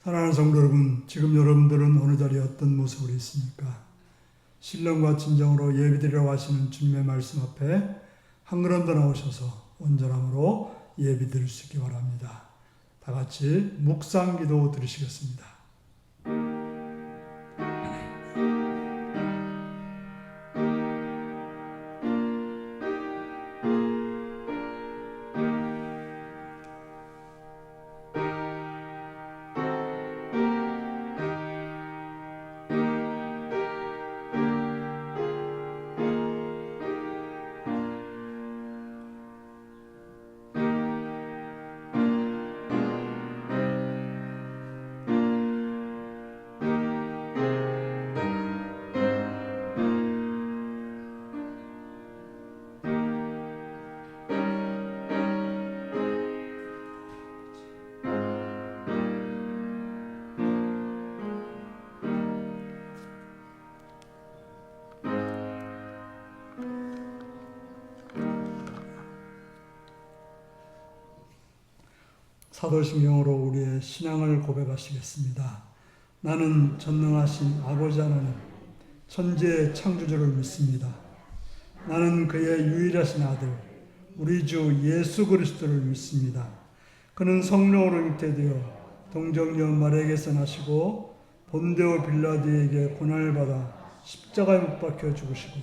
사랑하는 성도 여러분, 지금 여러분들은 어느 자리에 어떤 모습으로 있습니까? 신령과 진정으로 예비드리라고 하시는 주님의 말씀 앞에 한 걸음 더 나오셔서 온전함으로 예비드릴 수 있기 바랍니다. 다 같이 묵상기도 드리시겠습니다. 사도신경으로 우리의 신앙을 고백하시겠습니다. 나는 전능하신 아버지 하나님, 천지의 창조주를 믿습니다. 나는 그의 유일하신 아들, 우리 주 예수 그리스도를 믿습니다. 그는 성령으로 잉태되어 동정녀 마리아에게서 나시고 본데오 빌라도에게 고난을 받아 십자가에 못 박혀 죽으시고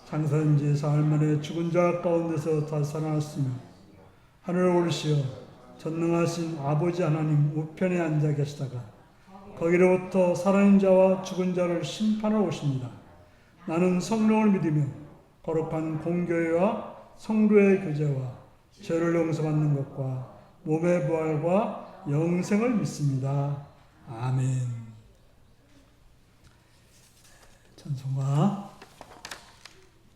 장사한 지 사흘 만에 죽은 자 가운데서 다시 살아났으며 하늘에 오르시어 전능하신 아버지 하나님 우편에 앉아 계시다가 거기로부터 살아있는 자와 죽은 자를 심판하러 오십니다. 나는 성령을 믿으며 거룩한 공교회와 성도의 교제와 죄를 용서받는 것과 몸의 부활과 영생을 믿습니다. 아멘. 찬송가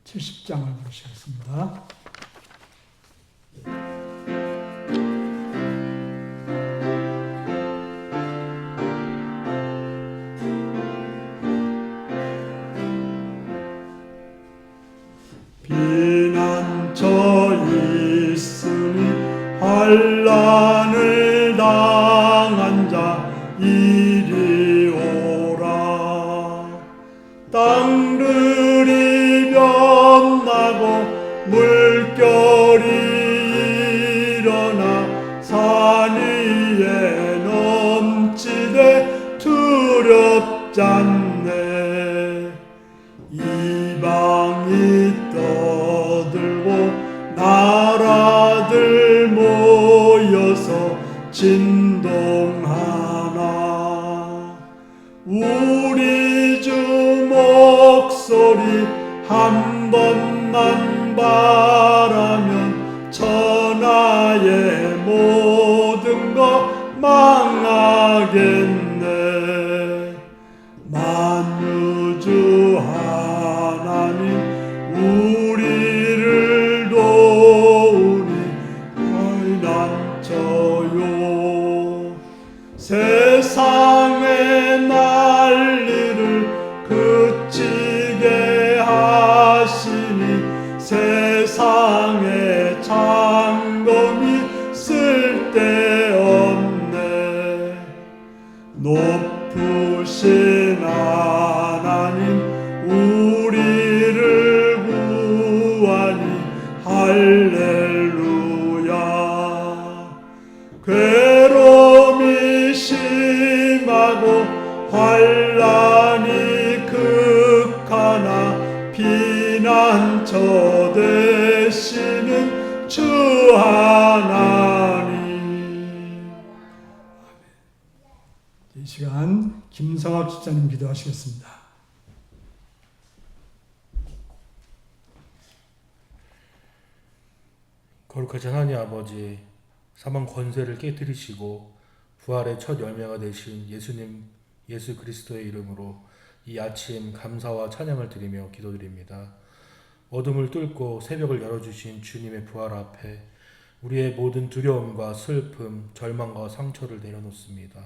70장을 부르시겠습니다. 비난처 있으니 환난을 당한 자 이리 오라. 땅들이 변나고 물결이 일어나 산 위에 넘치되 두렵지 않네. 이방이 떠들고 나라들 모여서 진동하나. 우리 주 목소리 한 번만 바라면 천하의 모든 것 망하겠네. 만유주 하나님 우리를 도우니 난처요. 세상의 난리를 그치게 하시니 세상의 창검이 쓸데없네. 높으신 하나님 우리를 구하니 할렐루야. 괴로움이 심하고 환난이 극하나 피난처 되시는 주 하나님. 이 시간 김성학 집사님 기도하시겠습니다. 거룩하신 하나님 아버지, 사망 권세를 깨뜨리시고 부활의 첫 열매가 되신 예수님 예수 그리스도의 이름으로 이 아침 감사와 찬양을 드리며 기도드립니다. 어둠을 뚫고 새벽을 열어주신 주님의 부활 앞에 우리의 모든 두려움과 슬픔, 절망과 상처를 내려놓습니다.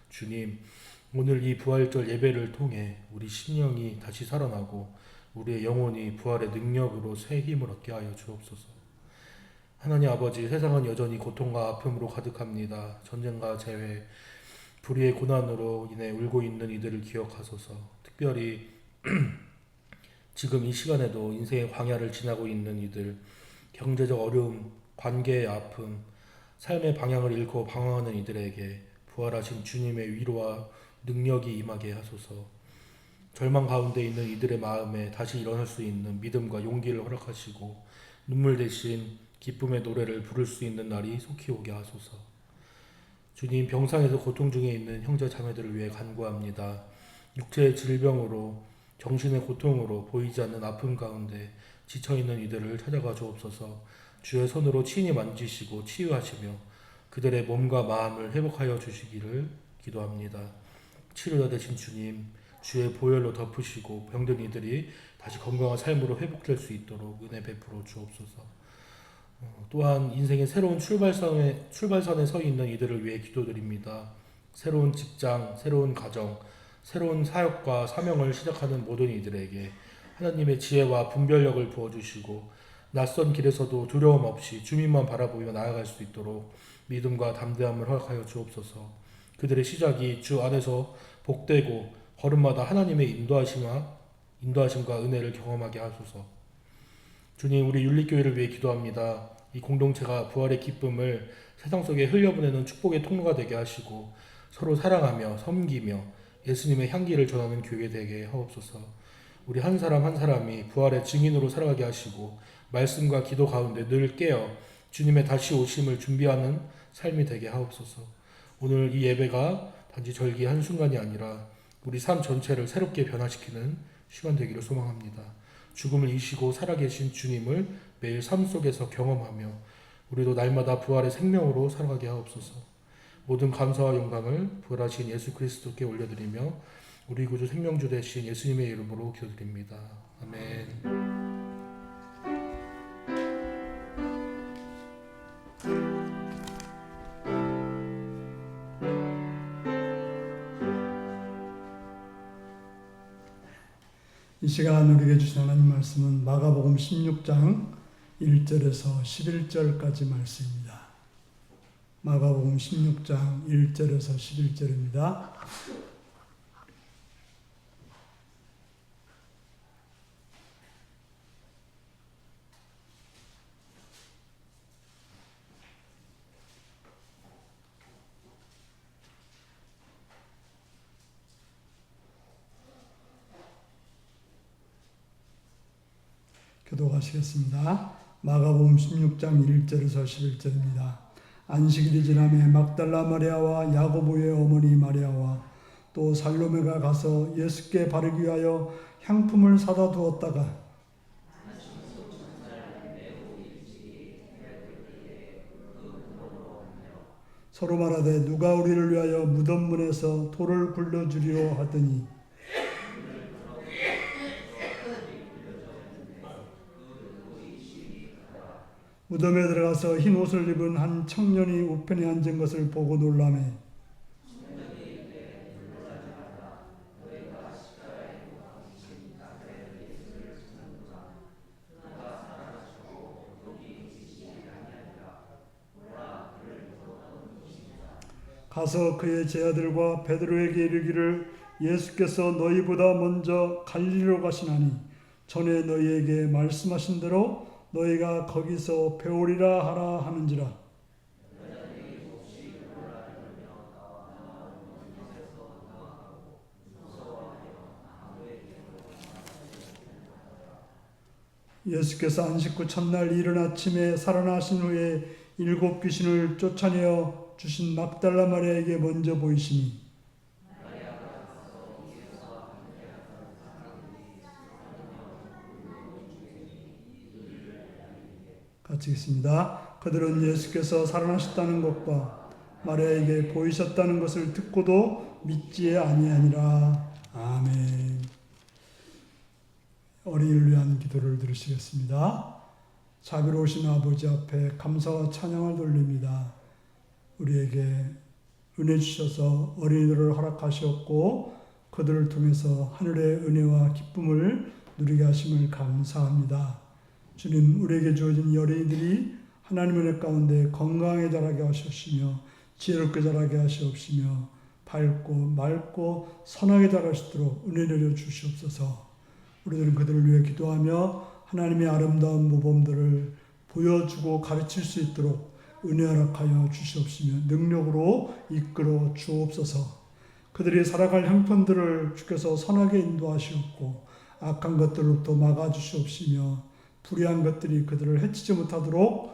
주님, 오늘 이 부활절 예배를 통해 우리 심령이 다시 살아나고 우리의 영혼이 부활의 능력으로 새 힘을 얻게 하여 주옵소서. 하나님 아버지, 세상은 여전히 고통과 아픔으로 가득합니다. 전쟁과 재해, 불의의 고난으로 인해 울고 있는 이들을 기억하소서. 특별히 지금 이 시간에도 인생의 광야를 지나고 있는 이들, 경제적 어려움, 관계의 아픔, 삶의 방향을 잃고 방황하는 이들에게 부활하신 주님의 위로와 능력이 임하게 하소서. 절망 가운데 있는 이들의 마음에 다시 일어날 수 있는 믿음과 용기를 허락하시고 눈물 대신 기쁨의 노래를 부를 수 있는 날이 속히 오게 하소서. 주님, 병상에서 고통 중에 있는 형제 자매들을 위해 간구합니다. 육체의 질병으로, 정신의 고통으로, 보이지 않는 아픔 가운데 지쳐있는 이들을 찾아가 주옵소서. 주의 손으로 친히 만지시고 치유하시며 그들의 몸과 마음을 회복하여 주시기를 기도합니다. 치료자 되신 주님, 주의 보혈로 덮으시고 병든 이들이 다시 건강한 삶으로 회복될 수 있도록 은혜 베풀어 주옵소서. 또한 인생의 새로운 출발선에 서 있는 이들을 위해 기도드립니다. 새로운 직장, 새로운 가정, 새로운 사역과 사명을 시작하는 모든 이들에게 하나님의 지혜와 분별력을 부어주시고 낯선 길에서도 두려움 없이 주님만 바라보며 나아갈 수 있도록 믿음과 담대함을 허락하여 주옵소서. 그들의 시작이 주 안에서 복되고 걸음마다 하나님의 인도하심과 은혜를 경험하게 하소서. 주님, 우리 윤리교회를 위해 기도합니다. 이 공동체가 부활의 기쁨을 세상 속에 흘려보내는 축복의 통로가 되게 하시고 서로 사랑하며 섬기며 예수님의 향기를 전하는 교회 되게 하옵소서. 우리 한 사람 한 사람이 부활의 증인으로 살아가게 하시고 말씀과 기도 가운데 늘 깨어 주님의 다시 오심을 준비하는 삶이 되게 하옵소서. 오늘 이 예배가 단지 절기 한순간이 아니라 우리 삶 전체를 새롭게 변화시키는 시간 되기를 소망합니다. 죽음을 이기시고 살아계신 주님을 매일 삶 속에서 경험하며 우리도 날마다 부활의 생명으로 살아가게 하옵소서. 모든 감사와 영광을 부활하신 예수 그리스도께 올려드리며 우리 구주 생명주 되신 예수님의 이름으로 기도드립니다. 아멘. 이 시간 우리에게 주신 하나님 말씀은 마가복음 16장 1절에서 11절까지 말씀입니다. 마가복음 16장 1절에서 11절입니다. 교도하시겠습니다. 마가복음 16장 1절에서 11절입니다. 안식일이 지나매 막달라 마리아와 야고보의 어머니 마리아와 또 살로메가 가서 예수께 바르기 위하여 향품을 사다 두었다가 서로 말하되 누가 우리를 위하여 무덤 문에서 돌을 굴려주리로 하더니 무덤에 들어가서 흰 옷을 입은 한 청년이 우편에 앉은 것을 보고 놀라매 가서 그의 제자들과 베드로에게 이르기를 예수께서 너희보다 먼저 갈릴리로 가시나니 전에 너희에게 말씀하신 대로 너희가 거기서 배우리라 하라 하는지라. 예수께서 안식 후 첫날 이른 아침에 살아나신 후에 7 귀신을 쫓아내어 주신 막달라 마리아에게 먼저 보이시니 같이 읽습니다. 그들은 예수께서 살아나셨다는 것과 마리아에게 보이셨다는 것을 듣고도 믿지 아니하니라. 아멘. 어린이를 위한 기도를 들으시겠습니다. 자비로우신 아버지 앞에 감사와 찬양을 돌립니다. 우리에게 은혜 주셔서 어린이들을 허락하셨고 그들을 통해서 하늘의 은혜와 기쁨을 누리게 하심을 감사합니다. 주님, 우리에게 주어진 어린이들이 하나님의 은혜 가운데 건강하게 자라게 하시옵시며 지혜롭게 자라게 하시옵시며 밝고 맑고 선하게 자랄 수 있도록 은혜 내려 주시옵소서. 우리들은 그들을 위해 기도하며 하나님의 아름다운 모범들을 보여주고 가르칠 수 있도록 은혜 허락하여 주시옵시며 능력으로 이끌어 주옵소서. 그들이 살아갈 형편들을 주께서 선하게 인도하시옵고 악한 것들로부터 막아주시옵시며 불의한 것들이 그들을 해치지 못하도록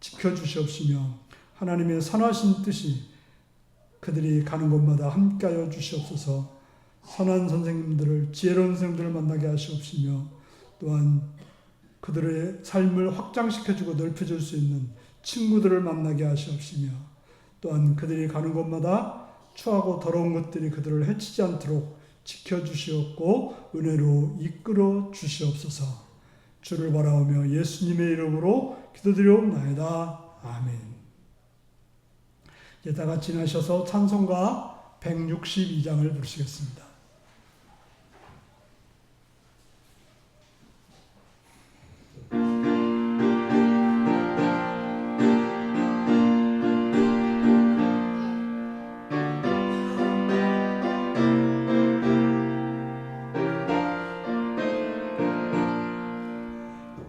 지켜주시옵시며 하나님의 선하신 뜻이 그들이 가는 곳마다 함께하여 주시옵소서. 선한 선생님들을 지혜로운 선생님들을 만나게 하시옵시며 또한 그들의 삶을 확장시켜주고 넓혀줄 수 있는 친구들을 만나게 하시옵시며 또한 그들이 가는 곳마다 추하고 더러운 것들이 그들을 해치지 않도록 지켜주시옵고 은혜로 이끌어 주시옵소서. 주를 바라오며 예수님의 이름으로 기도드리옵나이다. 아멘. 이제 다 같이 나셔서 찬송가 162장을 부르시겠습니다.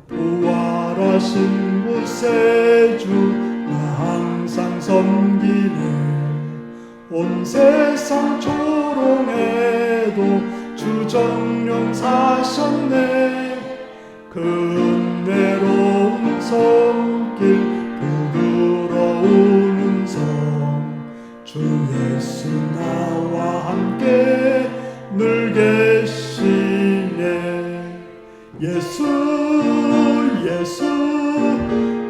부활하신 곳에 주 나 항상 섬기네. 온 세상 조롱해도 주 정령 사셨네. 그 은혜로운 손길 부드러운 음성 주 예수 나와 함께 늘 계시네. 예수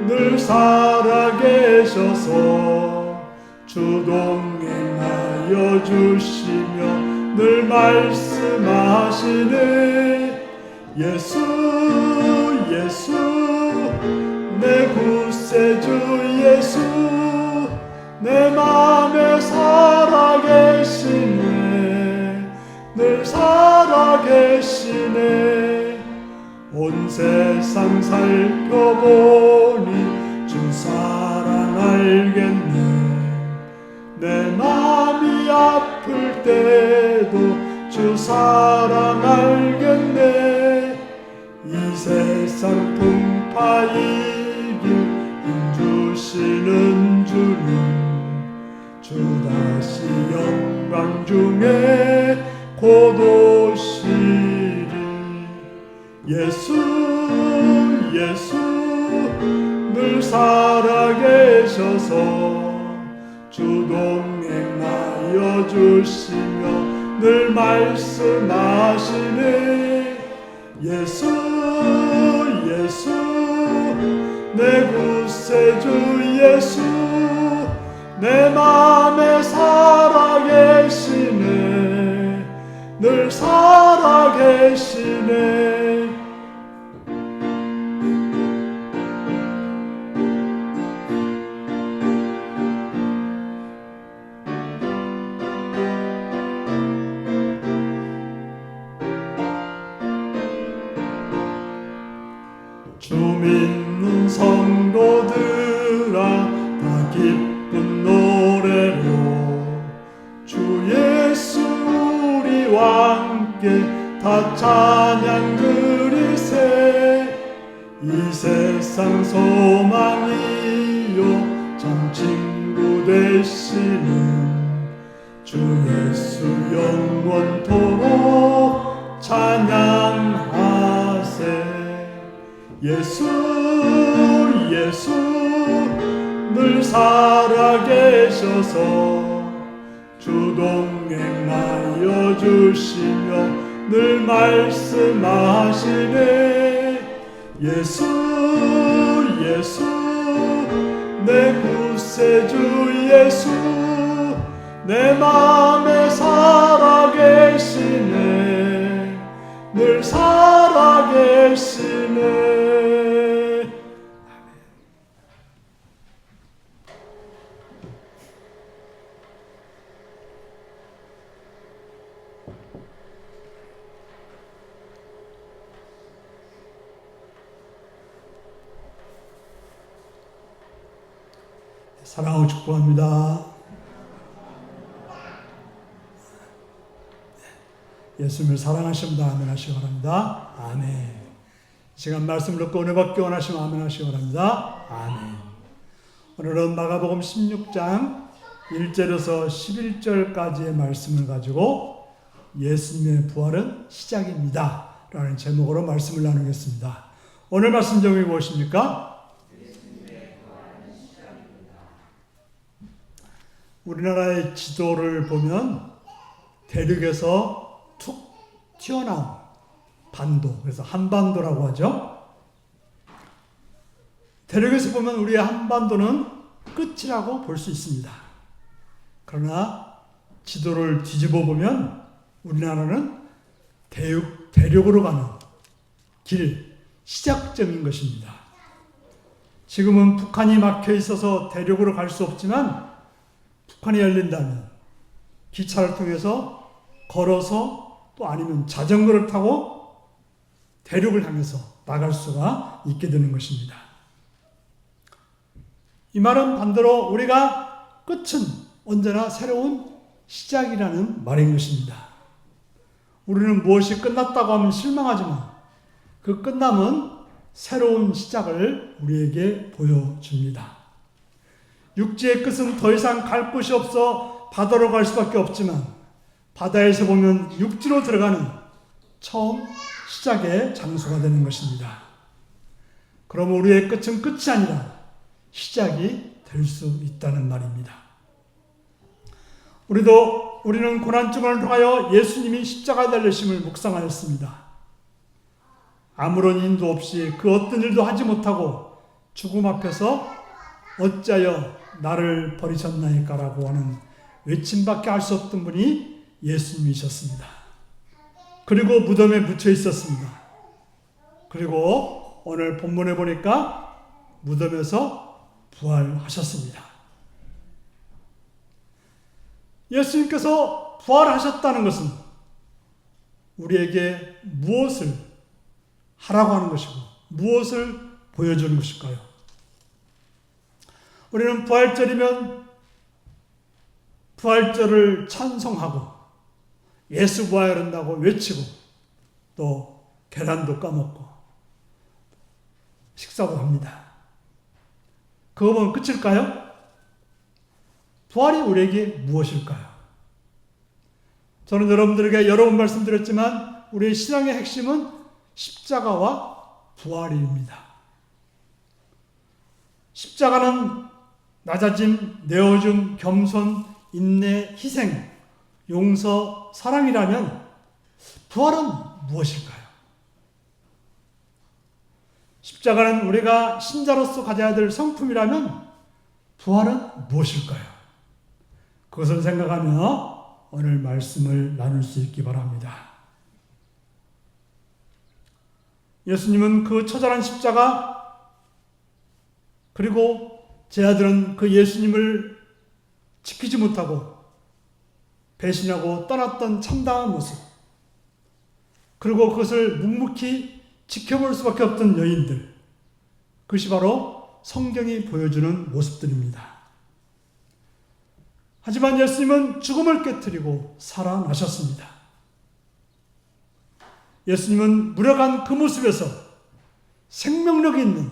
늘 살아계셔서 주 동행하여 주시며 늘 말씀하시네. 예수 내 구세주 예수 내 맘에 살아계시네. 늘 살아계시네. 온 세상 살펴보니 주 사랑 알겠네. 내 맘이 아플 때도 주 사랑 알겠네. 이 세상 풍파 이길 힘 주시는 주는 주 다시 영광 중에 곧 오시리. 예수 늘 살아계셔서 주 동행하여 주시며 늘 말씀하시네. 예수 내 구세주 예수 내 맘에 살아계시네. 늘 살아계시네. 주 믿는 성도들아 다 기쁜 노래로 주 예수 우리와 함께 다 찬양 드리세. 이 세상 소망이요 참 친구 되시는 주 예수 영원토록 찬양하세. 예수 늘 살아계셔서 주 동행하여 주시며 늘 말씀하시네. 예수 내 구세주 예수 내 맘에 살아계시네. 늘 살아계시네. 사랑하고 축복합니다. 예수님을 사랑하십니다. 아멘 하시기 바랍니다. 아멘. 이 시간 말씀을 듣고 은혜 받기 원하시면 아멘 하시기 바랍니다. 아멘. 오늘은 마가복음 16장 1절에서 11절까지의 말씀을 가지고 예수님의 부활은 시작입니다 라는 제목으로 말씀을 나누겠습니다. 오늘 말씀 제목이 무엇입니까? 우리나라의 지도를 보면 대륙에서 툭 튀어나온 반도, 그래서 한반도라고 하죠. 대륙에서 보면 우리의 한반도는 끝이라고 볼 수 있습니다. 그러나 지도를 뒤집어 보면 우리나라는 대륙으로 가는 길, 시작점인 것입니다. 지금은 북한이 막혀 있어서 대륙으로 갈 수 없지만 북한이 열린다면 기차를 통해서 걸어서 또 아니면 자전거를 타고 대륙을 향해서 나갈 수가 있게 되는 것입니다. 이 말은 반대로 우리가 끝은 언제나 새로운 시작이라는 말인 것입니다. 우리는 무엇이 끝났다고 하면 실망하지만 그 끝남은 새로운 시작을 우리에게 보여줍니다. 육지의 끝은 더 이상 갈 곳이 없어 바다로 갈 수밖에 없지만 바다에서 보면 육지로 들어가는 처음 시작의 장소가 되는 것입니다. 그럼 우리의 끝은 끝이 아니라 시작이 될 수 있다는 말입니다. 우리는 고난증을 통하여 예수님이 십자가에 달리심을 묵상하였습니다. 아무런 인도 없이 그 어떤 일도 하지 못하고 죽음 앞에서 어찌하여 나를 버리셨나이까라고 하는 외침밖에 할 수 없던 분이 예수님이셨습니다. 그리고 무덤에 묻혀 있었습니다. 그리고 오늘 본문에 보니까 무덤에서 부활하셨습니다. 예수님께서 부활하셨다는 것은 우리에게 무엇을 하라고 하는 것이고 무엇을 보여주는 것일까요? 우리는 부활절이면 부활절을 찬송하고 예수 부활한다고 외치고 또 계란도 까먹고 식사도 합니다. 그거 보면 끝일까요? 부활이 우리에게 무엇일까요? 저는 여러분들에게 여러 번 말씀드렸지만 우리의 신앙의 핵심은 십자가와 부활입니다. 십자가는 낮아짐, 내어줌, 겸손, 인내, 희생, 용서, 사랑이라면 부활은 무엇일까요? 십자가는 우리가 신자로서 가져야 될 성품이라면 부활은 무엇일까요? 그것을 생각하며 오늘 말씀을 나눌 수 있기 바랍니다. 예수님은 그 처절한 십자가 그리고 제 아들은 그 예수님을 지키지 못하고 배신하고 떠났던 참담한 모습 그리고 그것을 묵묵히 지켜볼 수밖에 없던 여인들 그것이 바로 성경이 보여주는 모습들입니다. 하지만 예수님은 죽음을 깨뜨리고 살아나셨습니다. 예수님은 무력한 그 모습에서 생명력 있는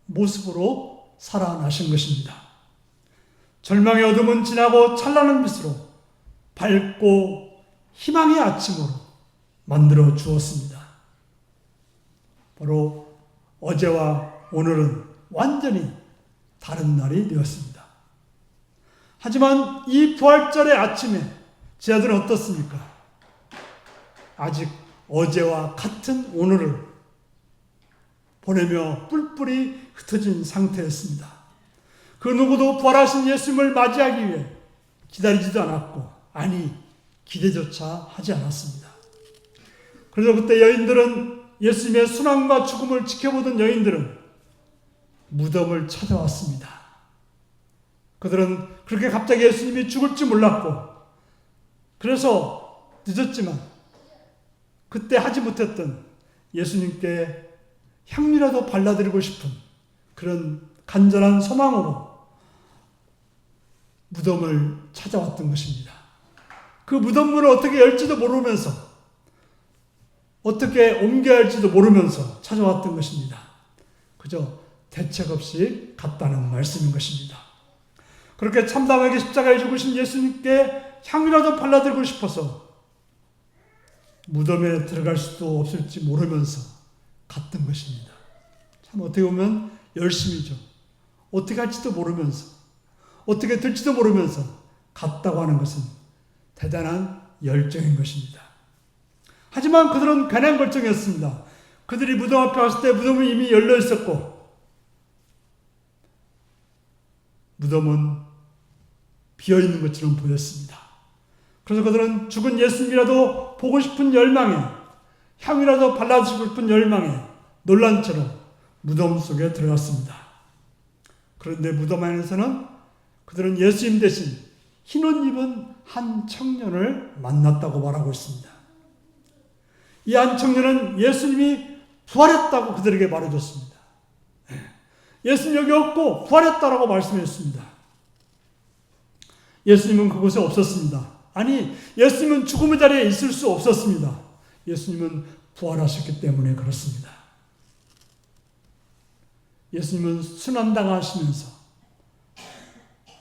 모습으로 살아나신 것입니다. 절망의 어둠은 지나고 찬란한 빛으로 밝고 희망의 아침으로 만들어 주었습니다. 바로 어제와 오늘은 완전히 다른 날이 되었습니다. 하지만 이 부활절의 아침에 제 아들은 어떻습니까? 아직 어제와 같은 오늘을 보내며 뿔뿔이 흩어진 상태였습니다. 그 누구도 부활하신 예수님을 맞이하기 위해 기다리지도 않았고 아니 기대조차 하지 않았습니다. 그래서 그때 여인들은 예수님의 순환과 죽음을 지켜보던 여인들은 무덤을 찾아왔습니다. 그들은 그렇게 갑자기 예수님이 죽을지 몰랐고 그래서 늦었지만 그때 하지 못했던 예수님께 향유라도 발라드리고 싶은 그런 간절한 소망으로 무덤을 찾아왔던 것입니다. 그 무덤문을 어떻게 열지도 모르면서 어떻게 옮겨야 할지도 모르면서 찾아왔던 것입니다. 그저 대책 없이 갔다는 말씀인 것입니다. 그렇게 참담하게 십자가에 죽으신 예수님께 향이라도 발라드리고 싶어서 무덤에 들어갈 수도 없을지 모르면서 갔던 것입니다. 참 어떻게 보면 열심이죠. 어떻게 할지도 모르면서, 어떻게 될지도 모르면서 갔다고 하는 것은 대단한 열정인 것입니다. 하지만 그들은 괜한 결정이었습니다. 그들이 무덤 앞에 왔을 때 무덤은 이미 열려 있었고 무덤은 비어있는 것처럼 보였습니다. 그래서 그들은 죽은 예수님이라도 보고 싶은 열망에, 향이라도 발라주고 싶은 열망에 논란처럼 무덤 속에 들어갔습니다. 그런데 무덤 안에서는 그들은 예수님 대신 흰 옷 입은 한 청년을 만났다고 말하고 있습니다. 이 한 청년은 예수님이 부활했다고 그들에게 말해줬습니다. 예수님 여기 없고 부활했다라고 말씀했습니다. 예수님은 그곳에 없었습니다. 아니, 예수님은 죽음의 자리에 있을 수 없었습니다. 예수님은 부활하셨기 때문에 그렇습니다. 예수님은 순환당하시면서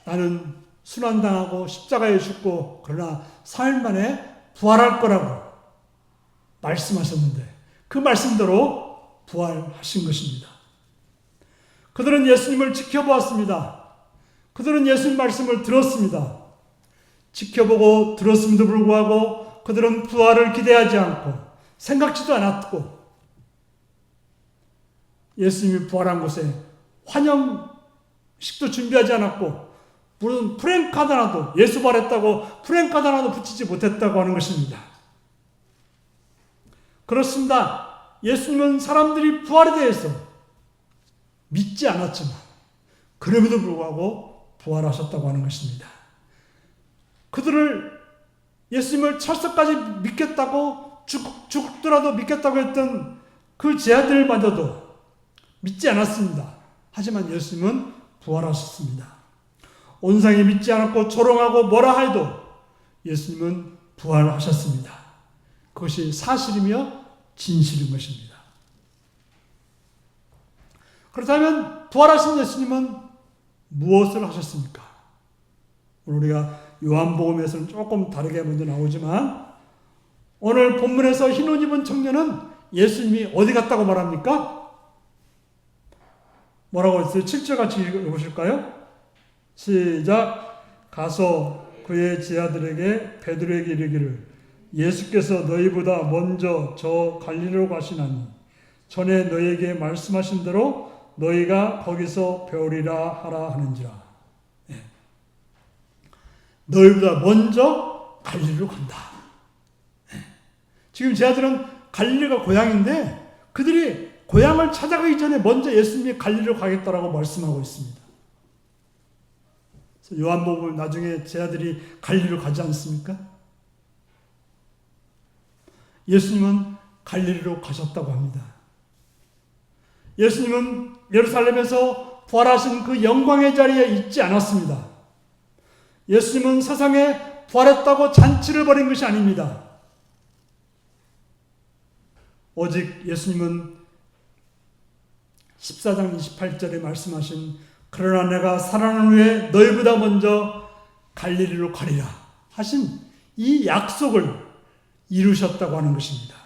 나는 순환당하고 십자가에 죽고 그러나 3일 만에 부활할 거라고 말씀하셨는데 그 말씀대로 부활하신 것입니다. 그들은 예수님을 지켜보았습니다. 그들은 예수님 말씀을 들었습니다. 지켜보고 들었음에도 불구하고 그들은 부활을 기대하지 않고 생각지도 않았고 예수님이 부활한 곳에 환영식도 준비하지 않았고 무슨 프랭카드 하나도 예수 부활했다고 프랭카드 하나도 붙이지 못했다고 하는 것입니다. 그렇습니다. 예수님은 사람들이 부활에 대해서 믿지 않았지만 그럼에도 불구하고 부활하셨다고 하는 것입니다. 그들을 예수님을 철석까지 믿겠다고 죽더라도 믿겠다고 했던 그 제자들마저도 믿지 않았습니다. 하지만 예수님은 부활하셨습니다. 온상이 믿지 않았고 조롱하고 뭐라 해도 예수님은 부활하셨습니다. 그것이 사실이며 진실인 것입니다. 그렇다면 부활하신 예수님은 무엇을 하셨습니까? 우리가 요한복음에서는 조금 다르게 먼저 나오지만 오늘 본문에서 흰 옷 입은 청년은 예수님이 어디 갔다고 말합니까? 뭐라고 했어요? 7절 같이 읽어보실까요? 시작. 가서 그의 제자들에게 베드로에게 이르기를 예수께서 너희보다 먼저 저 갈릴리로 가시나니 전에 너희에게 말씀하신 대로 너희가 거기서 배우리라 하라 하는지라. 네. 너희보다 먼저 갈릴리로 간다. 네. 지금 제자들은 갈릴리가 고향인데 그들이 고향을 찾아가기 전에 먼저 예수님이 갈릴리로 가겠다라고 말씀하고 있습니다. 요한복음 나중에 제자들이 갈릴리로 가지 않습니까? 예수님은 갈릴리로 가셨다고 합니다. 예수님은 예루살렘에서 부활하신 그 영광의 자리에 있지 않았습니다. 예수님은 세상에 부활했다고 잔치를 벌인 것이 아닙니다. 오직 예수님은 14장 28절에 말씀하신 그러나 내가 살아난 후에 너희보다 먼저 갈릴리로 가리라 하신 이 약속을 이루셨다고 하는 것입니다.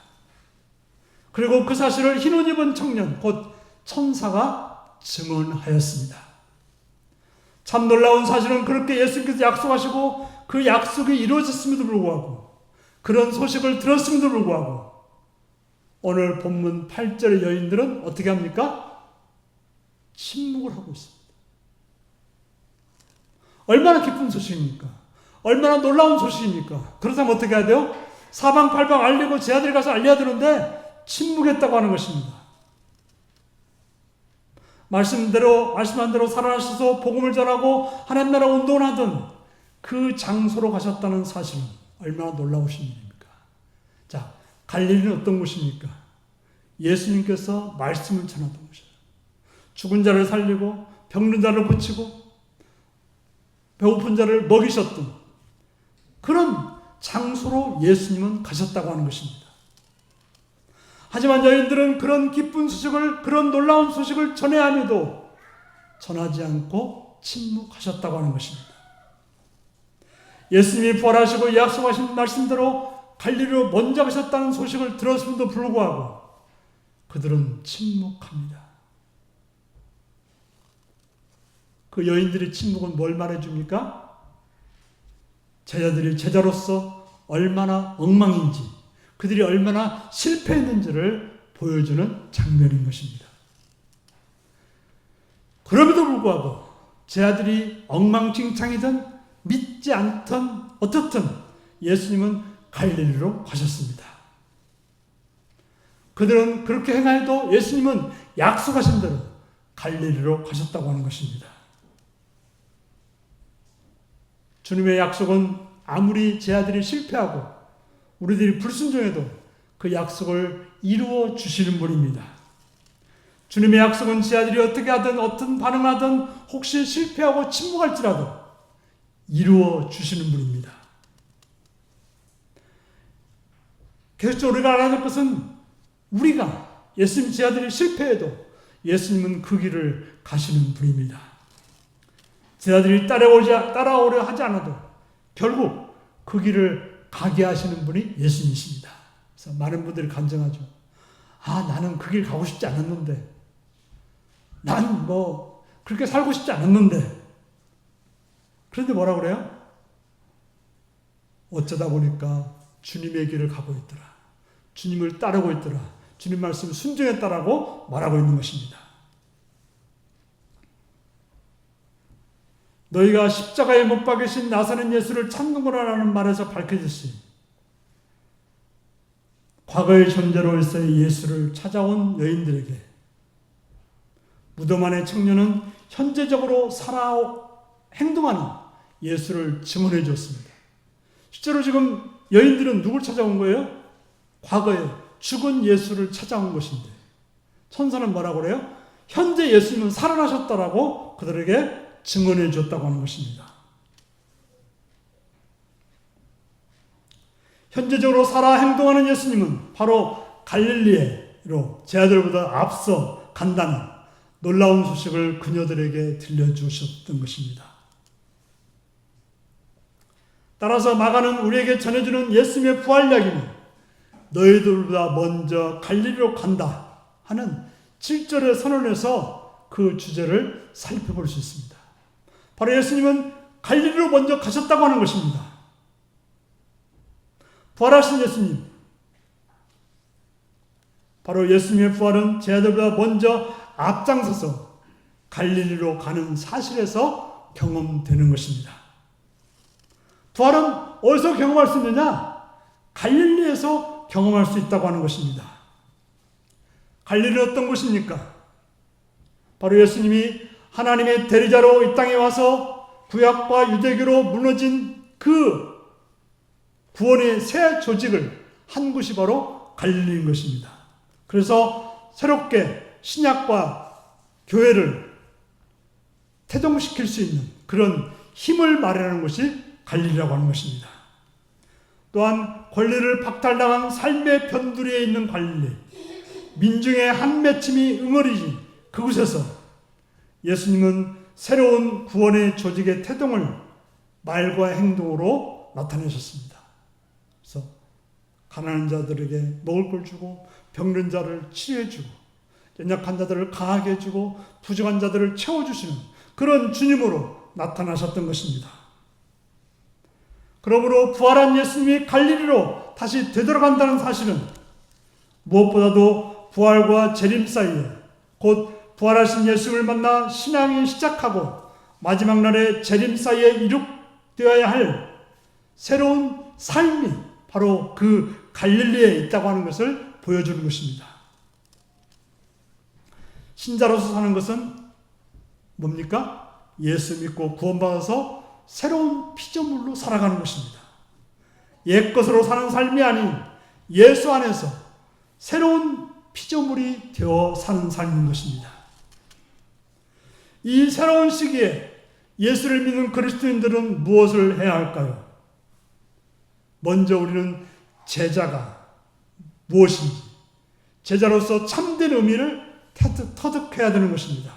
그리고 그 사실을 흰 옷 입은 청년 곧 천사가 증언하였습니다. 참 놀라운 사실은 그렇게 예수님께서 약속하시고 그 약속이 이루어졌음에도 불구하고 그런 소식을 들었음에도 불구하고 오늘 본문 8절의 여인들은 어떻게 합니까? 침묵을 하고 있습니다. 얼마나 기쁜 소식입니까? 얼마나 놀라운 소식입니까? 그렇다면 어떻게 해야 돼요? 사방팔방 알리고 제자들이 가서 알려야 되는데 침묵했다고 하는 것입니다. 말씀한 대로 살아나셔서 복음을 전하고 하나님 나라 운동을 하던 그 장소로 가셨다는 사실은 얼마나 놀라우신 일입니까? 자, 갈릴리는 어떤 곳입니까? 예수님께서 말씀을 전하던 곳이에요. 죽은 자를 살리고 병든 자를 고치고 배고픈 자를 먹이셨던 그런 장소로 예수님은 가셨다고 하는 것입니다. 하지만 여인들은 그런 기쁜 소식을, 그런 놀라운 소식을 전해야 함에도 전하지 않고 침묵하셨다고 하는 것입니다. 예수님이 부활하시고 약속하신 말씀대로 갈릴리로 먼저 가셨다는 소식을 들었음에도 불구하고 그들은 침묵합니다. 그 여인들의 침묵은 뭘 말해줍니까? 제자들이 제자로서 얼마나 엉망인지, 그들이 얼마나 실패했는지를 보여주는 장면인 것입니다. 그럼에도 불구하고 제자들이 엉망진창이든 믿지 않던 어떻든 예수님은 갈릴리로 가셨습니다. 그들은 그렇게 행하여도 예수님은 약속하신 대로 갈릴리로 가셨다고 하는 것입니다. 주님의 약속은 아무리 제 아들이 실패하고 우리들이 불순종해도 그 약속을 이루어 주시는 분입니다. 주님의 약속은 제 아들이 어떻게 하든 어떤 반응하든 혹시 실패하고 침묵할지라도 이루어 주시는 분입니다. 계속적으로 우리가 알아야 될 것은 우리가 예수님 제 아들이 실패해도 예수님은 그 길을 가시는 분입니다. 제 아들이 따라오려 하지 않아도 결국 그 길을 가게 하시는 분이 예수님이십니다. 그래서 많은 분들이 간증하죠. 나는 그 길 가고 싶지 않았는데, 난 그렇게 살고 싶지 않았는데. 그런데 뭐라 그래요? 어쩌다 보니까 주님의 길을 가고 있더라. 주님을 따르고 있더라. 주님 말씀 순종했다라고 말하고 있는 것입니다. 너희가 십자가에 못 박으신 나사렛 예수를 찾는구나라는 말에서 밝혀졌으니 과거의 존재로서의 예수를 찾아온 여인들에게 무덤 안의 청년은 현재적으로 행동하는 예수를 증언해 줬습니다. 실제로 지금 여인들은 누굴 찾아온 거예요? 과거에 죽은 예수를 찾아온 것인데 천사는 뭐라고 그래요? 현재 예수님은 살아나셨다라고 그들에게 증언해 줬다고 하는 것입니다. 현재적으로 살아 행동하는 예수님은 바로 갈릴리로 제 아들보다 앞서 간다는 놀라운 소식을 그녀들에게 들려주셨던 것입니다. 따라서 마가는 우리에게 전해주는 예수님의 부활 이야기는 너희들보다 먼저 갈릴리로 간다 하는 7절의 선언에서 그 주제를 살펴볼 수 있습니다. 바로 예수님은 갈릴리로 먼저 가셨다고 하는 것입니다. 부활하신 예수님, 바로 예수님의 부활은 제 아들보다 먼저 앞장서서 갈릴리로 가는 사실에서 경험되는 것입니다. 부활은 어디서 경험할 수 있느냐? 갈릴리에서 경험할 수 있다고 하는 것입니다. 갈릴리는 어떤 곳입니까? 바로 예수님이 하나님의 대리자로 이 땅에 와서 구약과 유대교로 무너진 그 구원의 새 조직을 한 곳이 바로 갈릴리인 것입니다. 그래서 새롭게 신약과 교회를 태동시킬 수 있는 그런 힘을 마련하는 것이 갈릴리라고 하는 것입니다. 또한 권리를 박탈당한 삶의 변두리에 있는 갈릴리, 민중의 한 맺힘이 응어리진 그곳에서 예수님은 새로운 구원의 조직의 태동을 말과 행동으로 나타내셨습니다. 그래서 가난한 자들에게 먹을 걸 주고 병든 자를 치료해주고 연약한 자들을 강하게 해주고 부족한 자들을 채워주시는 그런 주님으로 나타나셨던 것입니다. 그러므로 부활한 예수님이 갈릴리로 다시 되돌아간다는 사실은 무엇보다도 부활과 재림 사이에 곧 부활하신 예수를 만나 신앙이 시작하고 마지막 날의 재림 사이에 이룩되어야 할 새로운 삶이 바로 그 갈릴리에 있다고 하는 것을 보여주는 것입니다. 신자로서 사는 것은 뭡니까? 예수 믿고 구원받아서 새로운 피조물로 살아가는 것입니다. 옛것으로 사는 삶이 아닌 예수 안에서 새로운 피조물이 되어 사는 삶인 것입니다. 이 새로운 시기에 예수를 믿는 그리스도인들은 무엇을 해야 할까요? 먼저 우리는 제자가 무엇인지, 제자로서 참된 의미를 터득해야 되는 것입니다.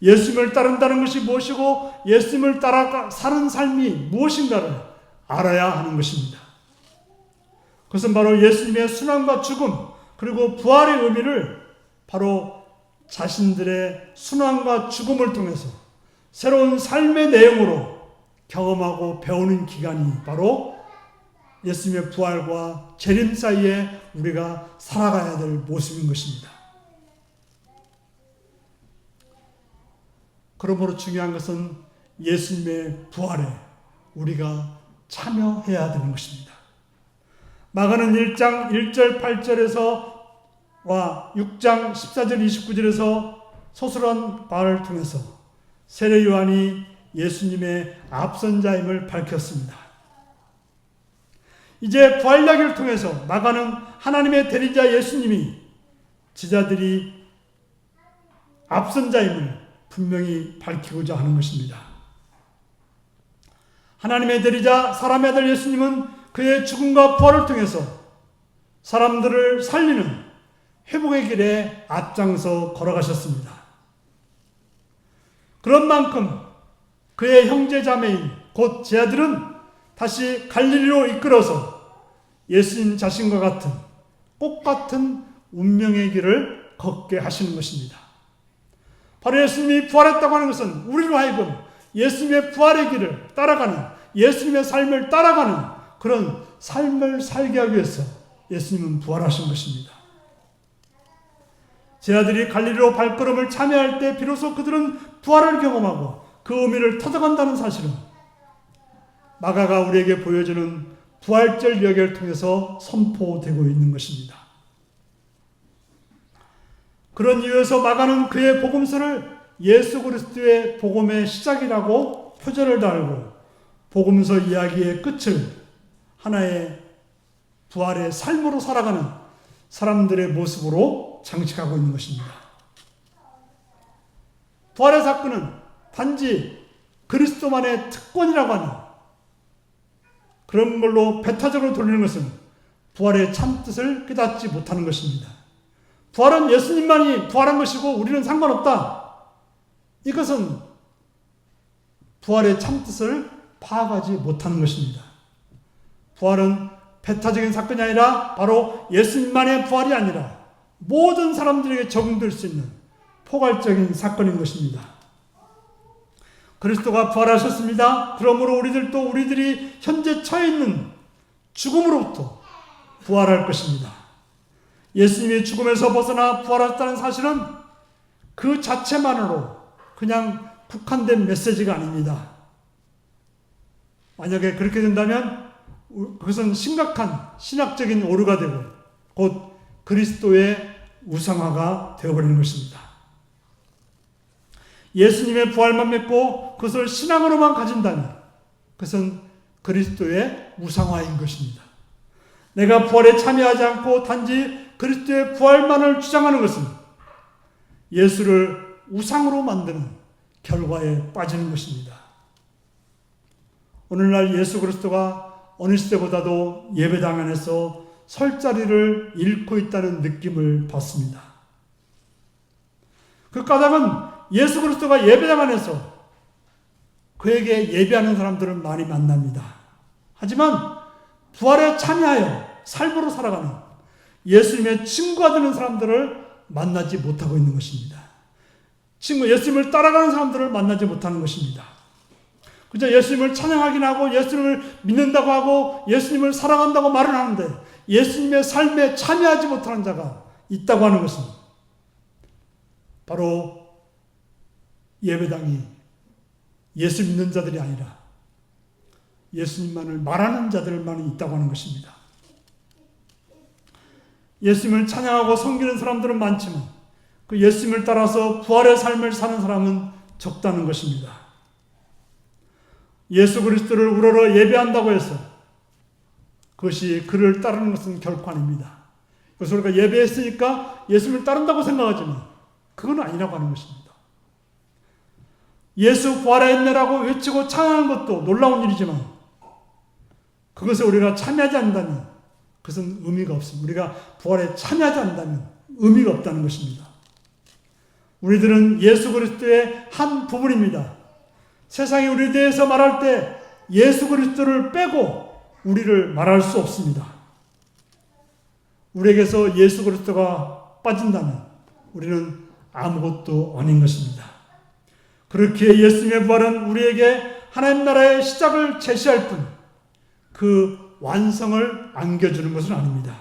예수님을 따른다는 것이 무엇이고 예수님을 따라 사는 삶이 무엇인가를 알아야 하는 것입니다. 그것은 바로 예수님의 순환과 죽음 그리고 부활의 의미를 바로 자신들의 순환과 죽음을 통해서 새로운 삶의 내용으로 경험하고 배우는 기간이 바로 예수님의 부활과 재림 사이에 우리가 살아가야 될 모습인 것입니다. 그러므로 중요한 것은 예수님의 부활에 우리가 참여해야 되는 것입니다. 마가는 1장 1절 8절에서 와 6장 14절 29절에서 서술한 바를 통해서 세례 요한이 예수님의 앞선자임을 밝혔습니다. 이제 부활 이야기를 통해서 마가는 하나님의 대리자 예수님이 제자들이 앞선자임을 분명히 밝히고자 하는 것입니다. 하나님의 대리자 사람의 아들 예수님은 그의 죽음과 부활을 통해서 사람들을 살리는 회복의 길에 앞장서 걸어가셨습니다. 그런 만큼 그의 형제 자매인 곧 제자들은 다시 갈릴리로 이끌어서 예수님 자신과 같은 똑같은 운명의 길을 걷게 하시는 것입니다. 바로 예수님이 부활했다고 하는 것은 우리로 하여금 예수님의 부활의 길을 따라가는 예수님의 삶을 따라가는 그런 삶을 살게 하기 위해서 예수님은 부활하신 것입니다. 제자들이 갈릴리로 발걸음을 참여할 때 비로소 그들은 부활을 경험하고 그 의미를 터득한다는 사실은 마가가 우리에게 보여주는 부활절 이야기를 통해서 선포되고 있는 것입니다. 그런 이유에서 마가는 그의 복음서를 예수 그리스도의 복음의 시작이라고 표절을 달고 복음서 이야기의 끝을 하나의 부활의 삶으로 살아가는 사람들의 모습으로 장식하고 있는 것입니다. 부활의 사건은 단지 그리스도만의 특권이라고 하는 그런 걸로 배타적으로 돌리는 것은 부활의 참뜻을 깨닫지 못하는 것입니다. 부활은 예수님만이 부활한 것이고 우리는 상관없다. 이것은 부활의 참뜻을 파악하지 못하는 것입니다. 부활은 배타적인 사건이 아니라 바로 예수님만의 부활이 아니라 모든 사람들에게 적용될 수 있는 포괄적인 사건인 것입니다. 그리스도가 부활하셨습니다. 그러므로 우리들이 현재 처해 있는 죽음으로부터 부활할 것입니다. 예수님이 죽음에서 벗어나 부활했다는 사실은 그 자체만으로 그냥 국한된 메시지가 아닙니다. 만약에 그렇게 된다면 그것은 심각한 신학적인 오류가 되고 곧 그리스도의 우상화가 되어버리는 것입니다. 예수님의 부활만 믿고 그것을 신앙으로만 가진다면 그것은 그리스도의 우상화인 것입니다. 내가 부활에 참여하지 않고 단지 그리스도의 부활만을 주장하는 것은 예수를 우상으로 만드는 결과에 빠지는 것입니다. 오늘날 예수 그리스도가 어느 시대보다도 예배당 안에서 설 자리를 잃고 있다는 느낌을 받습니다. 그 까닭은 예수 그리스도가 예배당 안에서 그에게 예배하는 사람들을 많이 만납니다. 하지만 부활에 참여하여 삶으로 살아가는 예수님의 친구가 되는 사람들을 만나지 못하고 있는 것입니다. 예수님을 따라가는 사람들을 만나지 못하는 것입니다. 그저 예수님을 찬양하긴 하고 예수님을 믿는다고 하고 예수님을 사랑한다고 말은 하는데 예수님의 삶에 참여하지 못하는 자가 있다고 하는 것은 바로 예배당이 예수 믿는 자들이 아니라 예수님만을 말하는 자들만 있다고 하는 것입니다. 예수님을 찬양하고 섬기는 사람들은 많지만 그 예수님을 따라서 부활의 삶을 사는 사람은 적다는 것입니다. 예수 그리스도를 우러러 예배한다고 해서 그것이 그를 따르는 것은 결코 아닙니다. 그래서 우리가 예배했으니까 예수님을 따른다고 생각하지만 그건 아니라고 하는 것입니다. 예수 부활했네라고 외치고 찬양하는 것도 놀라운 일이지만 그것에 우리가 참여하지 않는다면 그것은 의미가 없습니다. 우리가 부활에 참여하지 않는다면 의미가 없다는 것입니다. 우리들은 예수 그리스도의 한 부분입니다. 세상이 우리에 대해서 말할 때 예수 그리스도를 빼고 우리를 말할 수 없습니다. 우리에게서 예수 그리스도가 빠진다면 우리는 아무것도 아닌 것입니다. 그렇게 예수님의 부활은 우리에게 하나님 나라의 시작을 제시할 뿐 그 완성을 안겨주는 것은 아닙니다.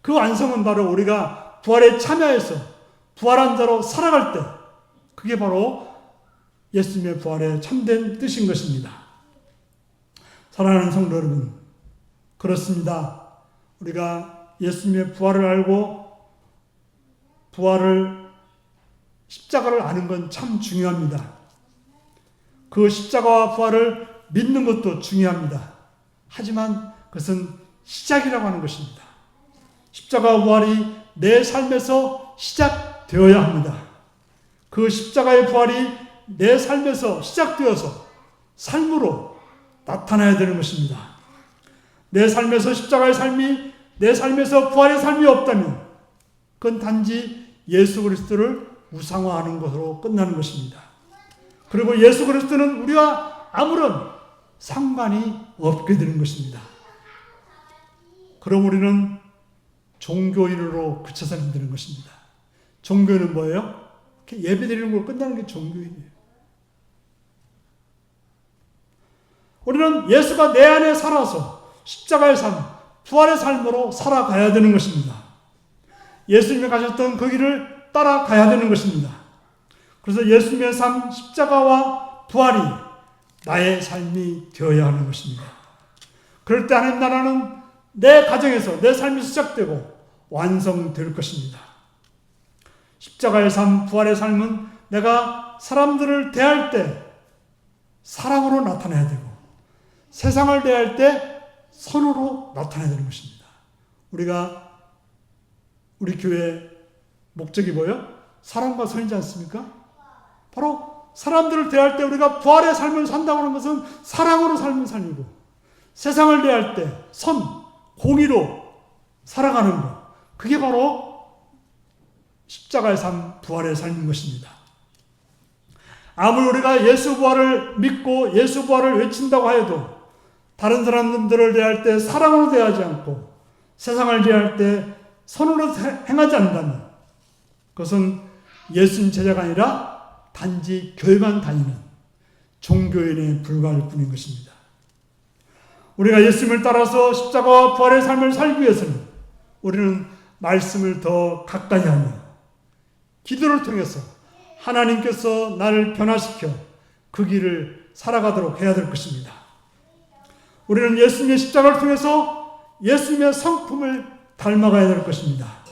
그 완성은 바로 우리가 부활에 참여해서 부활한 자로 살아갈 때 그게 바로 예수님의 부활의 참된 뜻인 것입니다. 사랑하는 성도 여러분, 그렇습니다. 우리가 예수님의 부활을 알고 십자가를 아는 건 참 중요합니다. 그 십자가와 부활을 믿는 것도 중요합니다. 하지만 그것은 시작이라고 하는 것입니다. 십자가와 부활이 내 삶에서 시작되어야 합니다. 그 십자가의 부활이 내 삶에서 시작되어서 삶으로 나타나야 되는 것입니다. 내 삶에서 십자가의 삶이, 내 삶에서 부활의 삶이 없다면 그건 단지 예수 그리스도를 우상화하는 것으로 끝나는 것입니다. 그리고 예수 그리스도는 우리와 아무런 상관이 없게 되는 것입니다. 그럼 우리는 종교인으로 그쳐서는 되는 것입니다. 종교인은 뭐예요? 예배 드리는 걸로 끝나는 게 종교인이에요. 우리는 예수가 내 안에 살아서 십자가의 삶, 부활의 삶으로 살아가야 되는 것입니다. 예수님이 가셨던 그 길을 따라가야 되는 것입니다. 그래서 예수님의 삶, 십자가와 부활이 나의 삶이 되어야 하는 것입니다. 그럴 때 하나님 나라는 내 가정에서 내 삶이 시작되고 완성될 것입니다. 십자가의 삶, 부활의 삶은 내가 사람들을 대할 때 사랑으로 나타나야 되고 세상을 대할 때 선으로 나타나야 되는 것입니다. 우리 교회 목적이 뭐예요? 사랑과 선이지 않습니까? 바로 사람들을 대할 때 우리가 부활의 삶을 산다고 하는 것은 사랑으로 삶을 살리고 세상을 대할 때 선, 공의로 살아가는 것. 그게 바로 십자가의 삶, 부활의 삶인 것입니다. 아무리 우리가 예수 부활을 믿고 예수 부활을 외친다고 해도 다른 사람들을 대할 때 사랑으로 대하지 않고 세상을 대할 때 선으로 행하지 않는다면 그것은 예수님 제자가 아니라 단지 교회만 다니는 종교인에 불과할 뿐인 것입니다. 우리가 예수님을 따라서 십자가와 부활의 삶을 살기 위해서는 우리는 말씀을 더 가까이 하며 기도를 통해서 하나님께서 나를 변화시켜 그 길을 살아가도록 해야 될 것입니다. 우리는 예수님의 십자가를 통해서 예수님의 성품을 닮아가야 될 것입니다.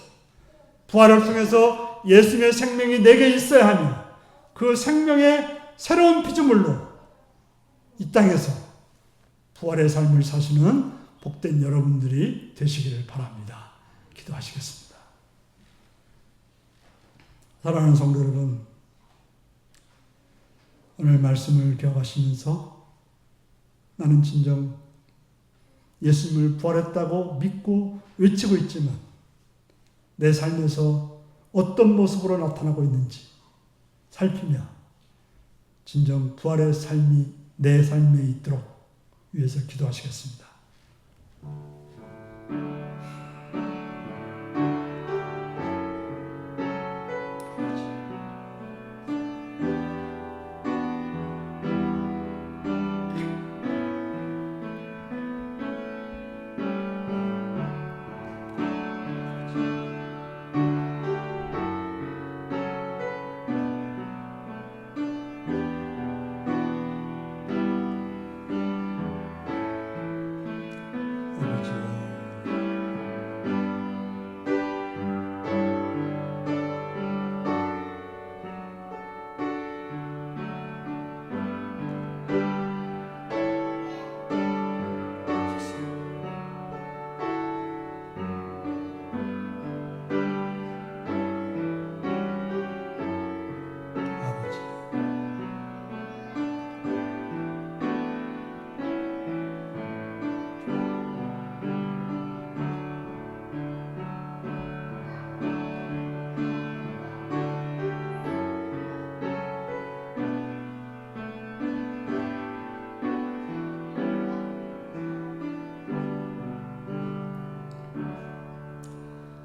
부활을 통해서 예수님의 생명이 내게 있어야 하며 그 생명의 새로운 피조물로 이 땅에서 부활의 삶을 사시는 복된 여러분들이 되시기를 바랍니다. 기도하시겠습니다. 사랑하는 성도 여러분, 오늘 말씀을 기억하시면서 나는 진정 예수님을 부활했다고 믿고 외치고 있지만 내 삶에서 어떤 모습으로 나타나고 있는지 살피며 진정 부활의 삶이 내 삶에 있도록 위해서 기도하시겠습니다.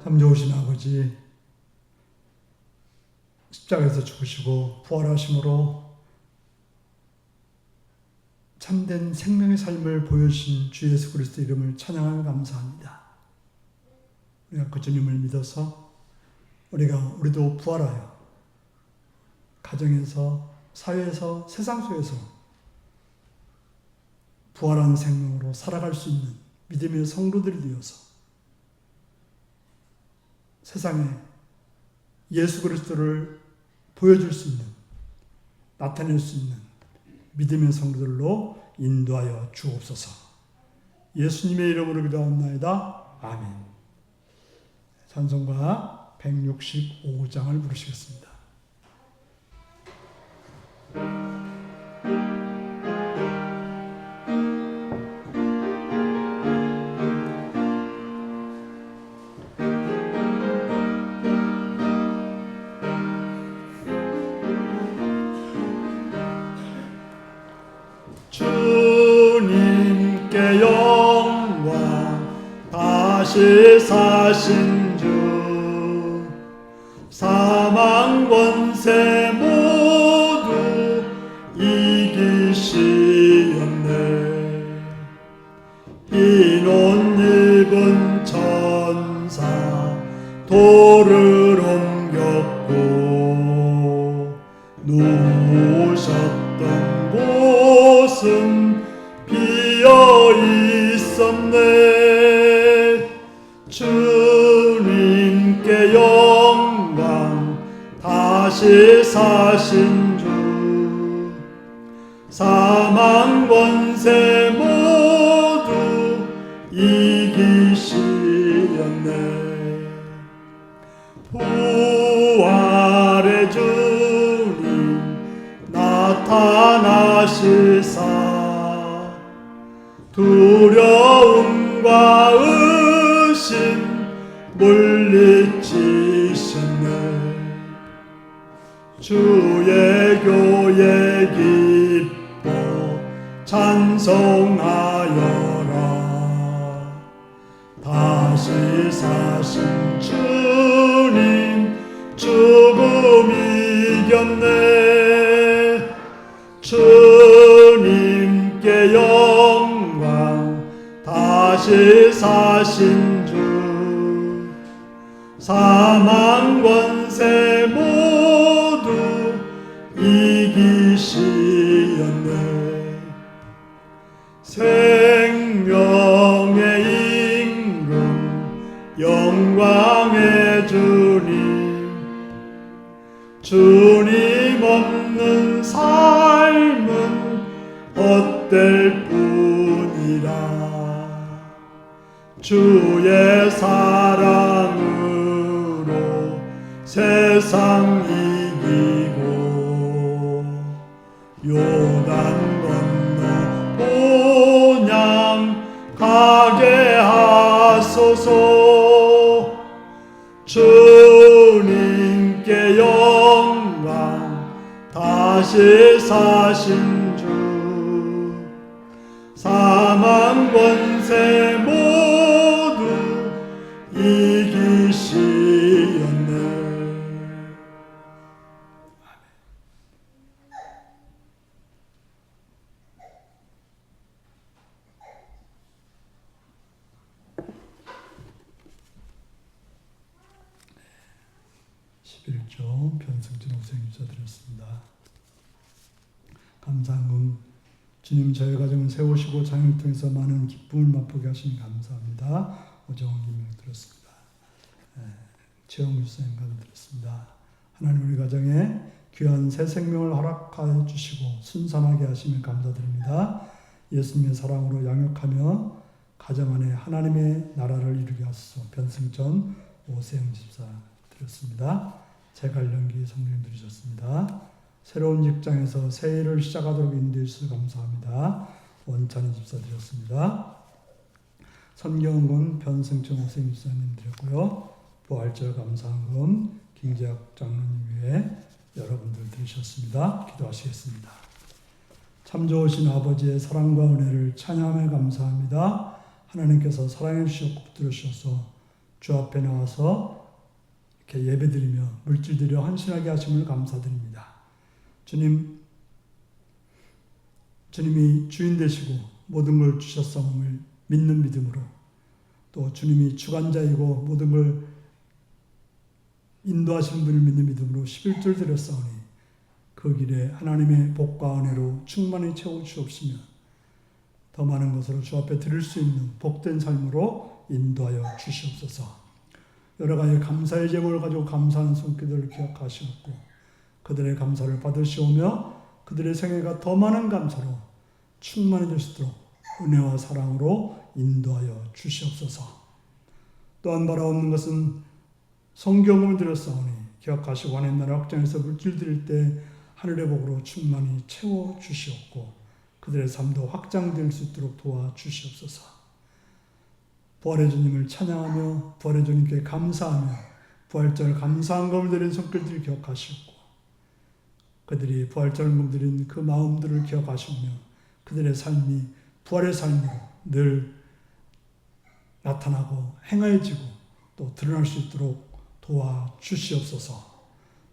참 좋으신 아버지, 십자가에서 죽으시고 부활하심으로 참된 생명의 삶을 보여주신 주 예수 그리스도 이름을 찬양하며 감사합니다. 우리가 그 주님을 믿어서 우리도 부활하여 가정에서, 사회에서, 세상 속에서 부활한 생명으로 살아갈 수 있는 믿음의 성도들이 되어서 세상에 예수 그리스도를 보여줄 수 있는, 나타낼 수 있는 믿음의 성도들로 인도하여 주옵소서. 예수님의 이름으로 기도하옵나이다. 아멘. 찬송가 165장을 부르시겠습니다. 주님께 영광 다시 사신 주 사망 권세 모두 이기시었네. 흰 옷 입은 천사 돌을 옮겼고 누우셨던 곳은 비어 있었네. 주님께 영광 다시 사신 주 사망 권세 모두 이기시었네. 부활의 주님 나타나시사 두려움과 의심 물리치셨네. 주의 교회 기뻐 찬송하여라. 다시 사신 주님 죽음 이겼네. 주님께 영광 다시 사신 주 사망 권세 모두 이기시었네. 생명의 임금 영광의 주님 없는 삶은 헛될 뿐이라. 주의 사랑으로 세상 이기고 요단 건너 본향 가게 하소서. 주님께 영광 다시 사신 주 사망 권세 모두 이기시었네. 11조 변승진 목사님께서 드렸습니다. 감사함. 주님 저희 가정을 세우시고 장애를 통해서 많은 기쁨을 맛보게 하시니 감사합니다. 오정원 김명 들었습니다. 최영우 목사님 가도 들었습니다. 하나님 우리 가정에 귀한 새 생명을 허락하여 주시고 순산하게 하시면 감사드립니다. 예수님의 사랑으로 양육하며 가정 안에 하나님의 나라를 이루게 하소서. 변승전 오세영 집사 드렸습니다. 재갈련기 성령 들으셨습니다. 새로운 직장에서 새 일을 시작하도록 인도해 주셔서 감사합니다. 원찬희 집사 드렸습니다. 선경은 변승천 오세영 집사님 드렸고요. 부활절 감사한금 김재학 장로님 외에 여러분들 들으셨습니다. 기도하시겠습니다. 참 좋으신 아버지의 사랑과 은혜를 찬양하며 감사합니다. 하나님께서 사랑해 주시고 붙들어 주셔서 주 앞에 나와서 이렇게 예배드리며 물질드려 헌신하게 하심을 감사드립니다. 주님이 주인 되시고 모든 걸 주셨사옴을 믿는 믿음으로, 또 주님이 주관자이고 모든 걸 인도하시는 분을 믿는 믿음으로 11조를 드렸사오니 그 길에 하나님의 복과 은혜로 충만히 채워주옵시며 더 많은 것으로 주 앞에 드릴 수 있는 복된 삶으로 인도하여 주시옵소서. 여러 가지 감사의 제목을 가지고 감사하는 손길들을 기억하시옵고 그들의 감사를 받으시오며 그들의 생애가 더 많은 감사로 충만해질 수 있도록 은혜와 사랑으로 인도하여 주시옵소서. 또한 바라옵는 것은 성경을 드렸사오니 기억하시고 원한 나라 확장해서 물질 드릴 때 하늘의 복으로 충만히 채워 주시옵고 그들의 삶도 확장될 수 있도록 도와 주시옵소서. 부활의 주님을 찬양하며 부활의 주님께 감사하며 부활절 감사한 검을 드린 손길들을 기억하시옵고 그들이 부활절 검을 드린 그 마음들을 기억하시며 그들의 삶이 부활의 삶으로 늘 나타나고 행해지고 또 드러날 수 있도록 도와 주시옵소서.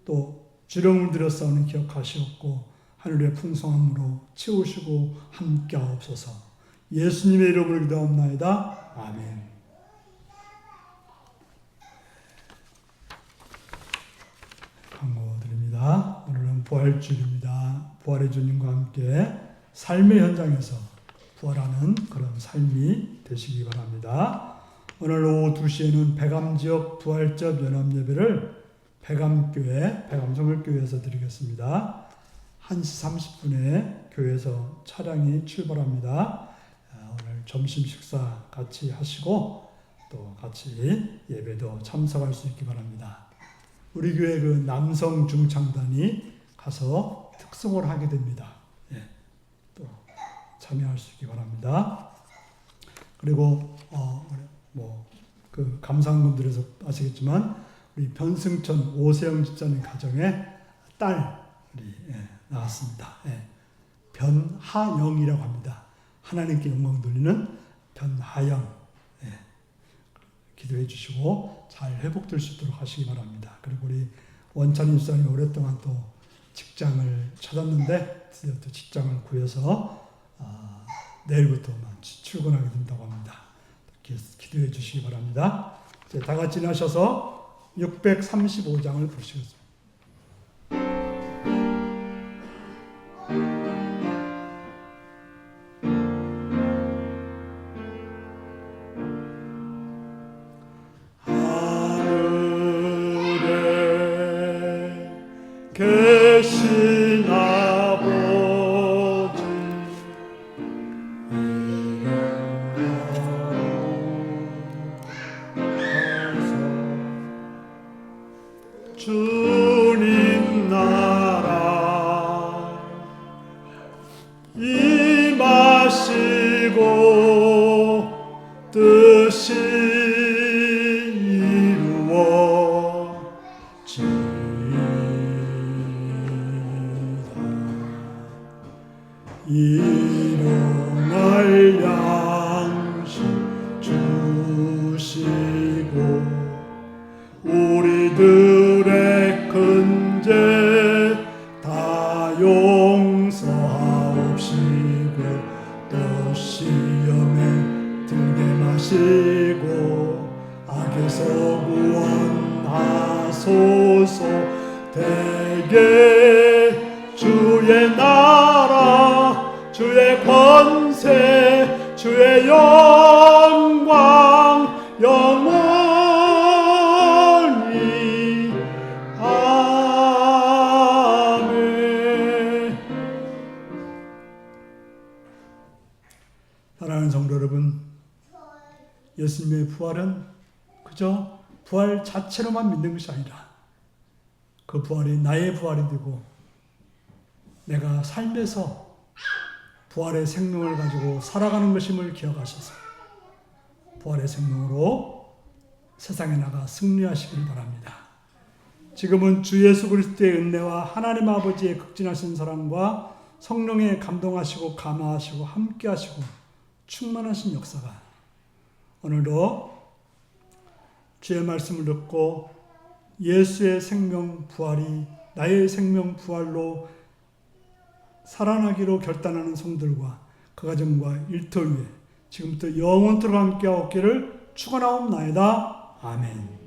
또 주령을 드렸사오니 기억하시옵고 하늘의 풍성함으로 채우시고 함께하옵소서. 예수님의 이름으로 기도하옵나이다. 아멘. 강구드립니다. 오늘은 부활주일입니다. 부활의 주님과 함께 삶의 현장에서 부활하는 그런 삶이 되시기 바랍니다. 오늘 오후 2시에는 백암지역 부활절 연합예배를 백암교회, 백암성결교회에서 드리겠습니다. 1시 30분에 교회에서 차량이 출발합니다. 오늘 점심 식사 같이 하시고 또 같이 예배도 참석할 수 있기 바랍니다. 우리 교회 그 남성 중창단이 가서 특송을 하게 됩니다. 또 참여할 수 있기 바랍니다. 그리고 그 감사한분들에서 아시겠지만 우리 변승천 오세영 집사님 가정에 딸이 나왔습니다. 변하영이라고 합니다. 하나님께 영광 돌리는 변하영. 기도해 주시고 잘 회복될 수 있도록 하시기 바랍니다. 그리고 우리 원찬임 집사님이 오랫동안 또 직장을 찾았는데 드디어 또 직장을 구해서 내일부터만 출근하게 된다고 합니다. 기도해 주시기 바랍니다. 이제 다 같이 나셔서 635장을 보시겠습니다. 하늘에 계신 아버지 주님 나라 임하시고 뜻이 이루어지이다. 일어날 양식 주시고 우리들의 큰 죄 다 용서하옵시고 또 시험에 들게 마시고 악에서 구원하소서. 대개 주의 나라 주의 권세 주의 영광 영원히 아멘. 사랑하는 성도 여러분, 예수님의 부활은 그저 부활 자체로만 믿는 것이 아니라 그 부활이 나의 부활이 되고 내가 삶에서 부활의 생명을 가지고 살아가는 것임을 기억하셔서 부활의 생명으로 세상에 나가 승리하시길 바랍니다. 지금은 주 예수 그리스도의 은혜와 하나님 아버지의 극진하신 사랑과 성령의 감동하시고 감화하시고 함께하시고 충만하신 역사가 오늘도 주의 말씀을 듣고 예수의 생명 부활이 나의 생명 부활로 살아나기로 결단하는 성들과 그 가정과 일터 위에 지금부터 영원토록 함께하옵기를 축원하옵나이다. 아멘.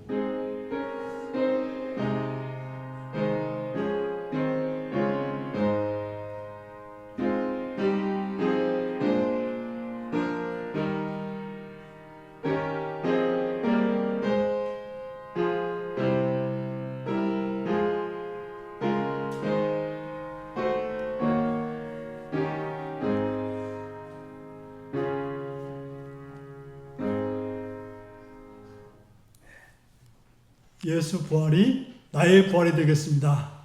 예수 부활이 나의 부활이 되겠습니다.